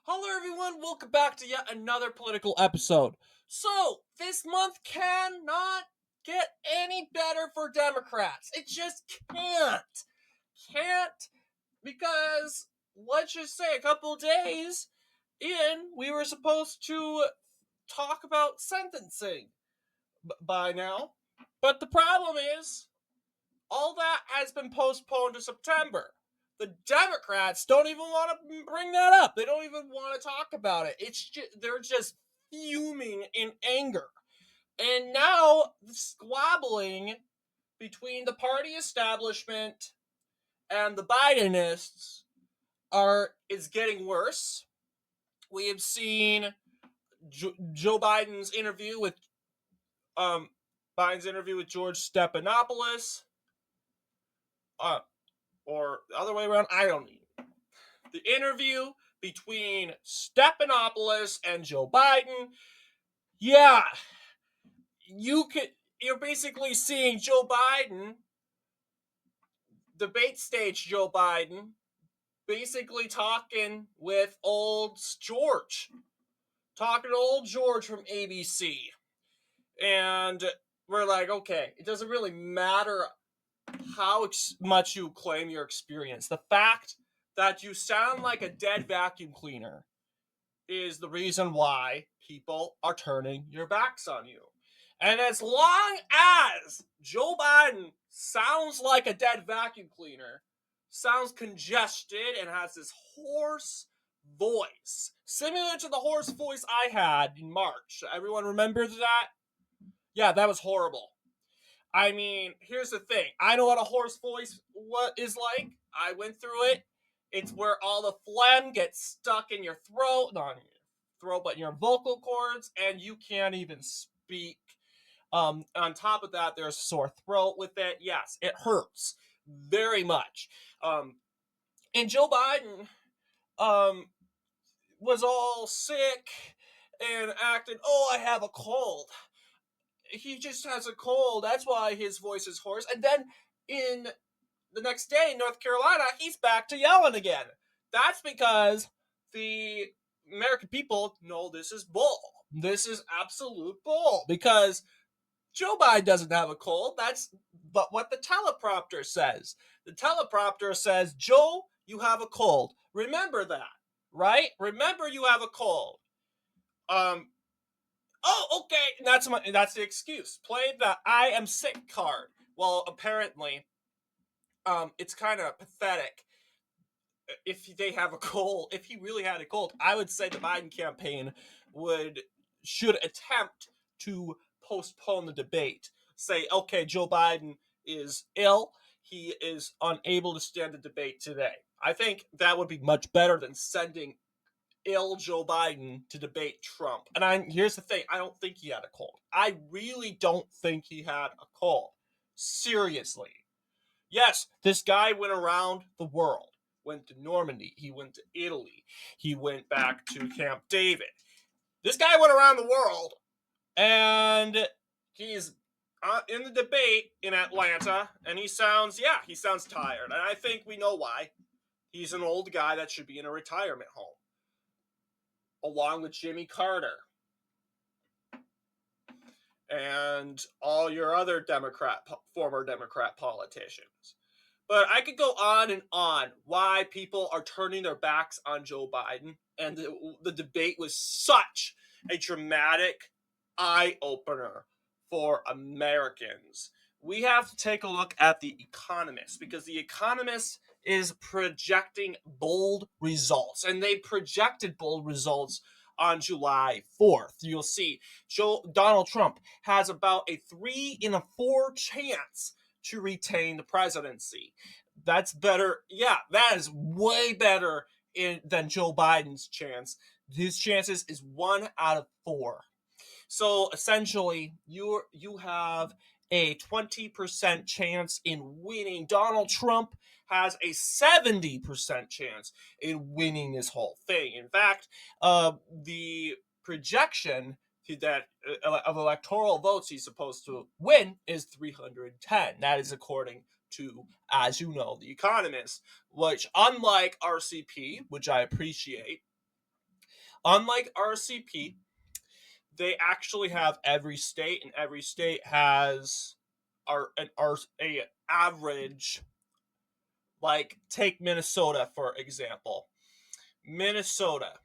Hello, everyone. Welcome back to yet another political episode. So, this month cannot get any better for Democrats. It just can't. Can't, because let's just say a couple days in, we were supposed to talk about sentencing by now. But the problem is, all that has been postponed to September. The Democrats don't even want to bring that up. They don't even want to talk about it. They're just fuming in anger. And now the squabbling between the party establishment and the Bidenists is getting worse. We have seen Joe um Biden's interview with George Stephanopoulos. Or the other way around, I don't know. The interview between Stephanopoulos and Joe Biden. Yeah, you're basically seeing Joe Biden, debate stage Joe Biden, basically talking with old George. Talking to old George from ABC. And we're like, okay, it doesn't really matter how much you claim your experience. The fact that you sound like a dead vacuum cleaner is the reason why people are turning your backs on you. And as long as Joe Biden sounds like a dead vacuum cleaner, sounds congested, and has this hoarse voice, similar to the hoarse voice I had in March. Everyone remembers that? Yeah, that was horrible. I mean, here's the thing. I know what a hoarse voice is like. I went through it. It's where all the phlegm gets stuck in your throat, not in your throat, but in your vocal cords, and you can't even speak. On top of that, there's sore throat with it. Yes, it hurts very much. And Joe Biden um, was all sick and acting, oh, I have a cold. He just has a cold. That's why his voice is hoarse. And then in the next day in North Carolina, he's back to yelling again. That's because the American people know this is bull. This is absolute bull. Because Joe Biden doesn't have a cold. That's but what the teleprompter says. The teleprompter says, Joe, you have a cold. Remember that, right? Remember you have a cold. Oh, okay. That's the excuse. Play the I am sick card. Well, apparently, it's kind of pathetic. If they have a cold, if he really had a cold, I would say the Biden campaign should attempt to postpone the debate. Say, okay, Joe Biden is ill. He is unable to stand the debate today. I think that would be much better than sending ill Joe Biden to debate Trump. And here's the thing, I don't think he had a cold. I really don't think he had a cold. Seriously. Yes, this guy went around the world. Went to Normandy. He went to Italy. He went back to Camp David. This guy went around the world, and he's in the debate in Atlanta, and he sounds tired. And I think we know why. He's an old guy that should be in a retirement home, along with Jimmy Carter and all your other former Democrat politicians. But I could go on and on why people are turning their backs on Joe Biden, and the debate was such a dramatic eye-opener for Americans. We have to take a look at The Economist, because The Economist is projecting bold results, and they projected bold results on July 4th. You'll see Donald Trump has about a 3 in a 4 chance to retain the presidency. That's better. Yeah, that is way better than Joe Biden's chance. His chances is 1 out of 4. So essentially, you have a 20% chance in winning. Donald Trump has a 70% chance in winning this whole thing. In fact, the projection that of electoral votes he's supposed to win is 310. That is according to, as you know, The Economist, which, unlike RCP, which I appreciate, Unlike RCP, they actually have every state, and every state has a average. Like, take Minnesota for example. Minnesota.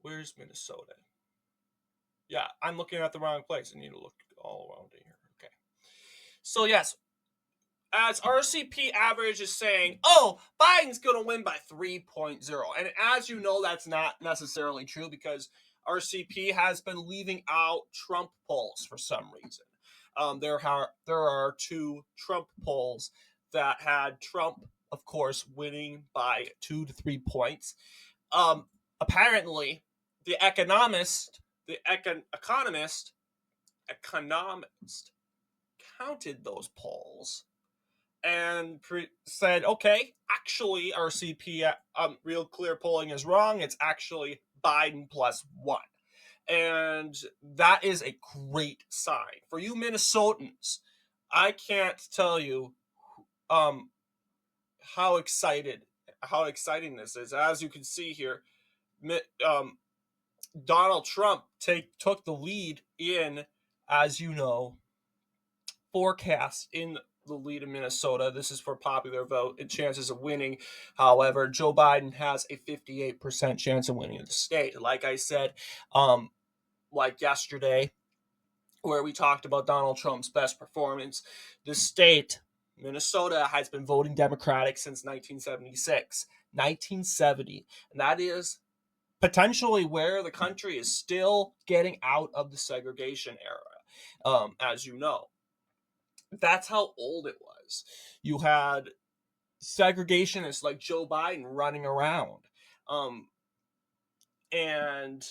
Where's Minnesota? Yeah, I'm looking at the wrong place. I need to look all around here. Okay. So yes, as RCP average is saying, oh, Biden's going to win by 3.0. And as you know, that's not necessarily true because RCP has been leaving out Trump polls for some reason. There are two Trump polls that had Trump, of course, winning by 2 to 3 points. Apparently, the economist counted those polls and said, okay, actually, RCP Real Clear Polling is wrong. It's actually Biden +1. And that is a great sign. For you Minnesotans, I can't tell you how exciting this is. As you can see here, Donald Trump took the lead in, as you know, forecast in the lead in Minnesota. This is for popular vote and chances of winning. However, Joe Biden has a 58% chance of winning the state. Like I said, like yesterday, where we talked about Donald Trump's best performance, the state, Minnesota, has been voting Democratic since 1976. 1970. And that is potentially where the country is still getting out of the segregation era, as you know. That's how old it was. You had segregationists like Joe Biden running around and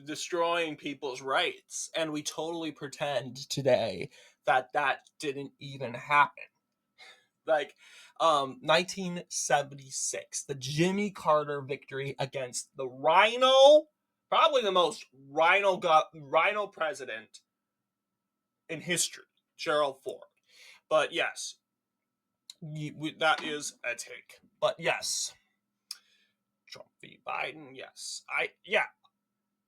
destroying people's rights. And we totally pretend today that that didn't even happen. Like 1976, the Jimmy Carter victory against the Rhino, probably the most Rhino president in history, Gerald Ford. But yes, that is a take. But yes, Trump v. Biden. Yes,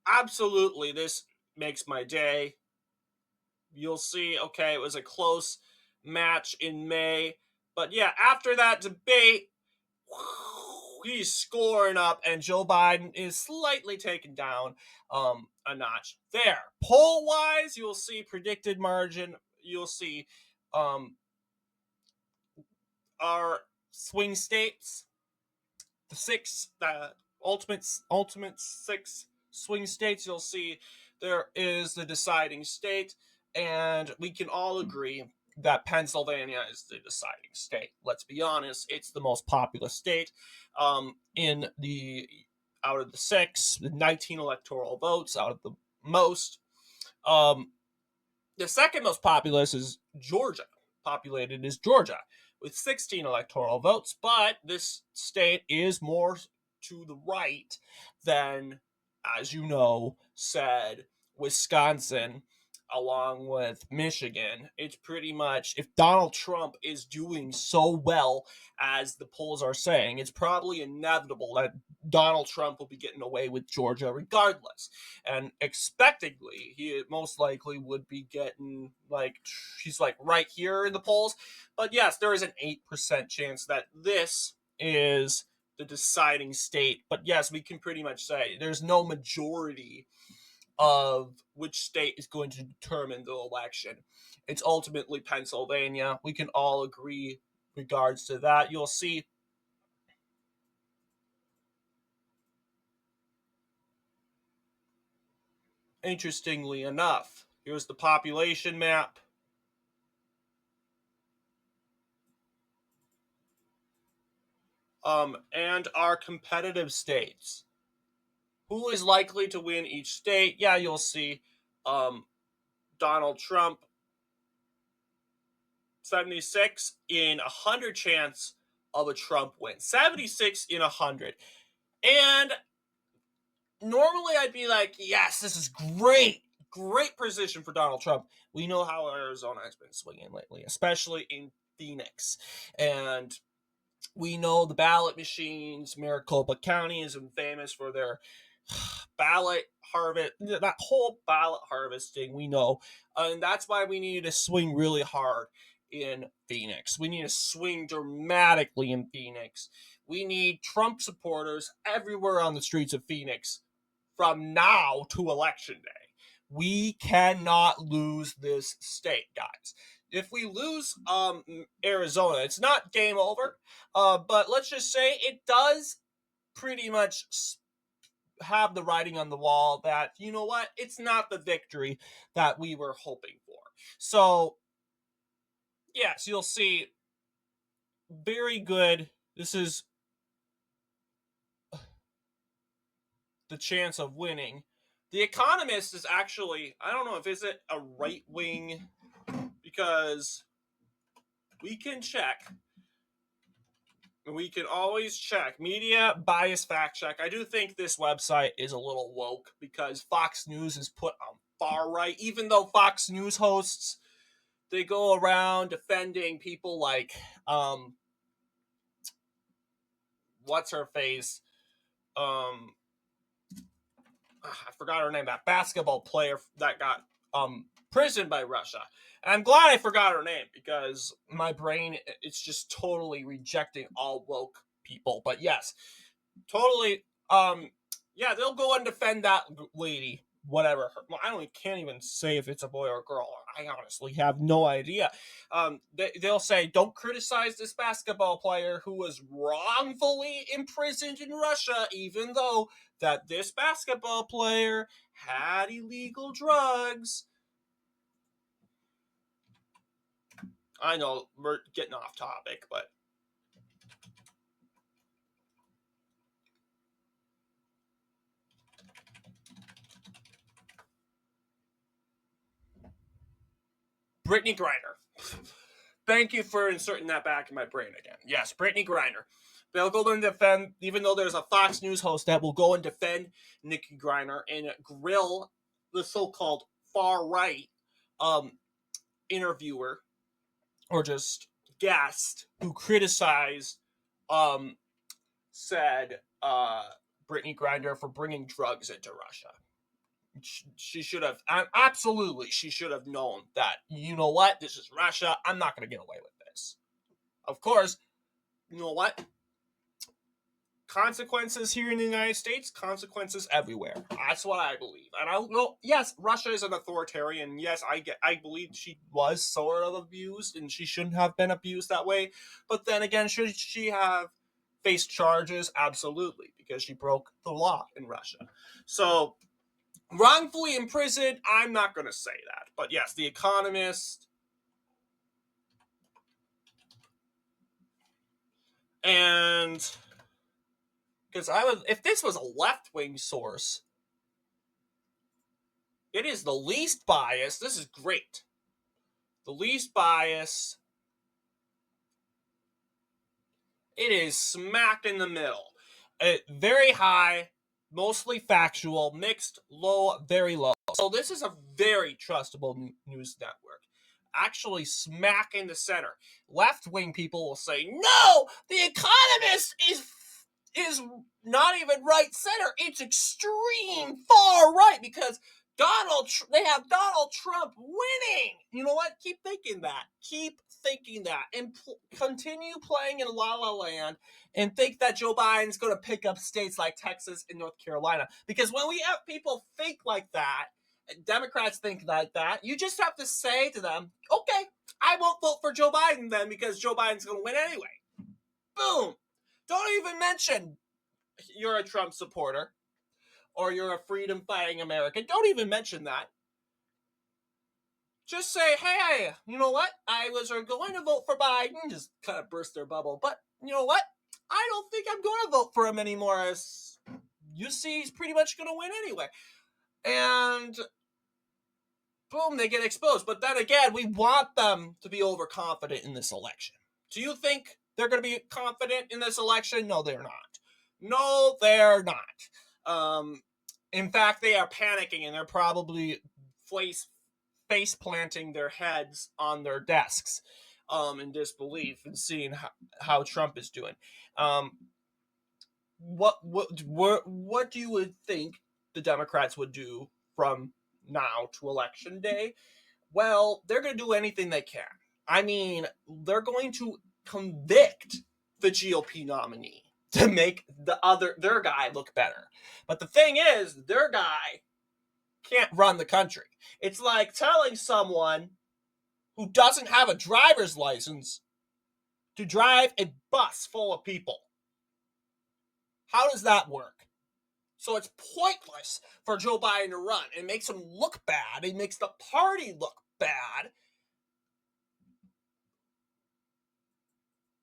absolutely. This makes my day. You'll see. Okay, it was a close match in May, but yeah, after that debate, he's scoring up, and Joe Biden is slightly taken down a notch. There, poll wise, you'll see predicted margin. You'll see our swing states, the ultimate 6 swing states. You'll see there is the deciding state, and we can all agree that Pennsylvania is the deciding state. Let's be honest, it's the most populous state. In the Out of the 6, the 19 electoral votes out of the most. The second most populous is Georgia. Populated is Georgia with 16 electoral votes, but this state is more to the right than, as you know, said Wisconsin, along with Michigan. It's pretty much, if Donald Trump is doing so well as the polls are saying, it's probably inevitable that Donald Trump will be getting away with Georgia regardless. And expectedly, he most likely would be getting, like, he's like right here in the polls. But yes, there is an 8% chance that this is the deciding state. But yes, we can pretty much say there's no majority of which state is going to determine the election. It's ultimately Pennsylvania. We can all agree regards to that. You'll see interestingly enough, here's the population map. And our competitive states. Who is likely to win each state? Yeah, you'll see Donald Trump, 76 in 100 chance of a Trump win. 76 in 100. And normally I'd be like, yes, this is great. Great position for Donald Trump. We know how Arizona has been swinging lately, especially in Phoenix. And We know the ballot machines. Maricopa County is famous for their ballot harvest, that whole ballot harvesting. We know, and that's why we need to swing really hard in Phoenix. We need to swing dramatically in Phoenix. We need Trump supporters everywhere on the streets of Phoenix from now to election day. We cannot lose this state, guys. If we lose Arizona, it's not game over, but let's just say it does pretty much have the writing on the wall that, you know what, it's not the victory that we were hoping for. So, yes, you'll see very good. This is the chance of winning. The Economist is actually, I don't know if is it a right wing, because we can check. We can always check. Media bias fact check. I do think this website is a little woke because Fox News is put on far right, even though Fox News hosts, they go around defending people like what's her face? I forgot her name, that basketball player that got prisoned by Russia. And I'm glad I forgot her name because my brain, it's just totally rejecting all woke people. But yes, totally. Yeah, they'll go and defend that lady, whatever. Well, can't even say if it's a boy or a girl. I honestly have no idea. They'll say, don't criticize this basketball player who was wrongfully imprisoned in Russia, even though that this basketball player had illegal drugs. I know we're getting off topic, but Brittany Griner. Thank you for inserting that back in my brain again. Yes, Brittany Griner. They'll go and defend, even though there's a Fox News host that will go and defend Nikki Griner and grill the so-called far right interviewer or just guest who criticized said Brittany Griner for bringing drugs into Russia. She should have, absolutely, she should have known that, you know what, this is Russia. I'm not going to get away with this. Of course, you know what? Consequences here in the United States, consequences everywhere. That's what I believe. And I know, yes, Russia is an authoritarian. Yes, I believe she was sort of abused, and she shouldn't have been abused that way. But then again, should she have faced charges? Absolutely, because she broke the law in Russia. So, wrongfully imprisoned, I'm not going to say that. But yes, The Economist. And because if this was a left-wing source, it is the least biased. This is great. The least biased. It is smack in the middle. Very high, mostly factual, mixed, low, very low. So this is a very trustable news network. Actually smack in the center. Left-wing people will say, no, The Economist is not even right center. It's extreme far right because they have Donald Trump winning. You know what? Keep thinking that. Keep thinking that. And continue playing in La La Land and think that Joe Biden's going to pick up states like Texas and North Carolina. Because when we have people think like that, Democrats think like that, you just have to say to them, okay, I won't vote for Joe Biden then because Joe Biden's going to win anyway. Boom. Don't even mention you're a Trump supporter or you're a freedom-fighting American. Don't even mention that. Just say, hey, you know what? I was going to vote for Biden. Just kind of burst their bubble. But you know what? I don't think I'm going to vote for him anymore. As you see, he's pretty much going to win anyway. And boom, they get exposed. But then again, we want them to be overconfident in this election. Do you think they're going to be confident in this election? No, they're not. No, they're not. In fact, they are panicking and they're probably face planting their heads on their desks. in disbelief and seeing how Trump is doing. What do you would think the Democrats would do from now to election day? Well, they're going to do anything they can. I mean, they're going to convict the GOP nominee to make their guy look better. But the thing is, their guy can't run the country. It's like telling someone who doesn't have a driver's license to drive a bus full of people. How does that work? So it's pointless for Joe Biden to run. It makes him look bad. It makes the party look bad.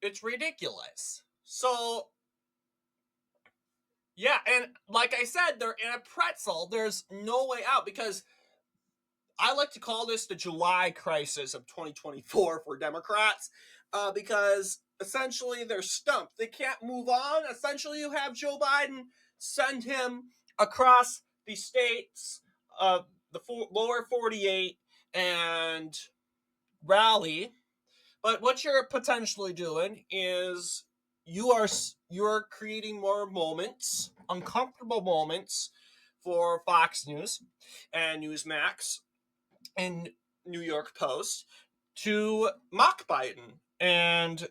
It's ridiculous. So, yeah, and like I said, they're in a pretzel. There's no way out because I like to call this the July crisis of 2024 for Democrats because essentially they're stumped. They can't move on. Essentially, you have Joe Biden send him across the states, the lower 48, and rally. But what you're potentially doing is you're creating more moments, uncomfortable moments for Fox News and Newsmax and New York Post to mock Biden and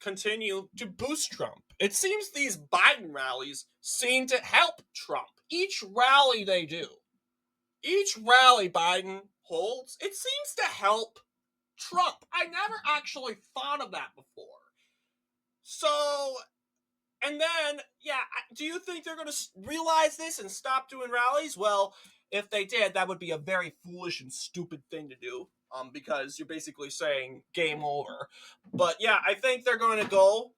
continue to boost Trump. It seems these Biden rallies seem to help Trump. Each rally they do, each rally Biden holds, it seems to help Trump. I never actually thought of that before. So, and then, yeah, do you think they're going to realize this and stop doing rallies? Well, if they did, that would be a very foolish and stupid thing to do, because you're basically saying game over. But yeah, I think they're going to go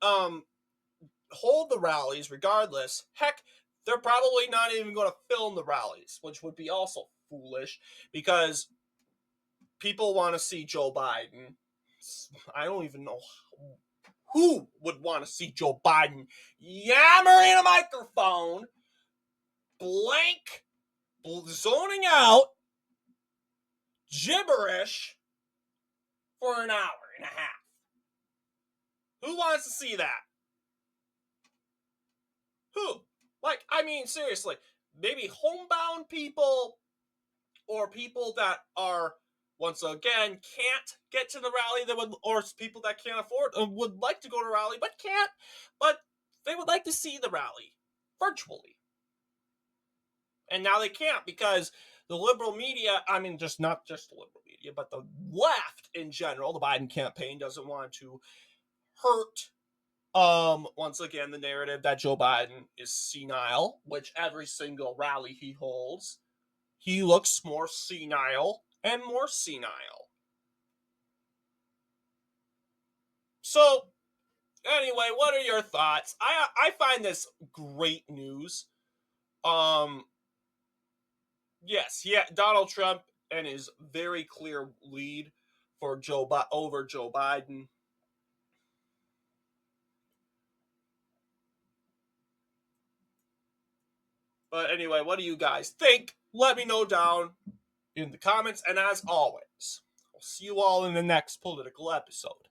hold the rallies regardless. Heck, they're probably not even going to film the rallies, which would be also foolish because people want to see Joe Biden. I don't even know who would want to see Joe Biden yammering a microphone, blank, zoning out, gibberish for an hour and a half. Who wants to see that? Who? Like, I mean, seriously, maybe homebound people or people that are, once again, can't get to the rally, or people that can't afford would like to go to rally but can't, but they would like to see the rally virtually. And now they can't because the liberal media, I mean, just not just the liberal media, but the left in general, the Biden campaign doesn't want to hurt, once again, the narrative that Joe Biden is senile, which every single rally he holds, he looks more senile and more senile. So, anyway, what are your thoughts? I find this great news. Yes, yeah, Donald Trump and his very clear lead for over Joe Biden. But anyway, what do you guys think? Let me know down in the comments. And as always, I'll see you all in the next political episode.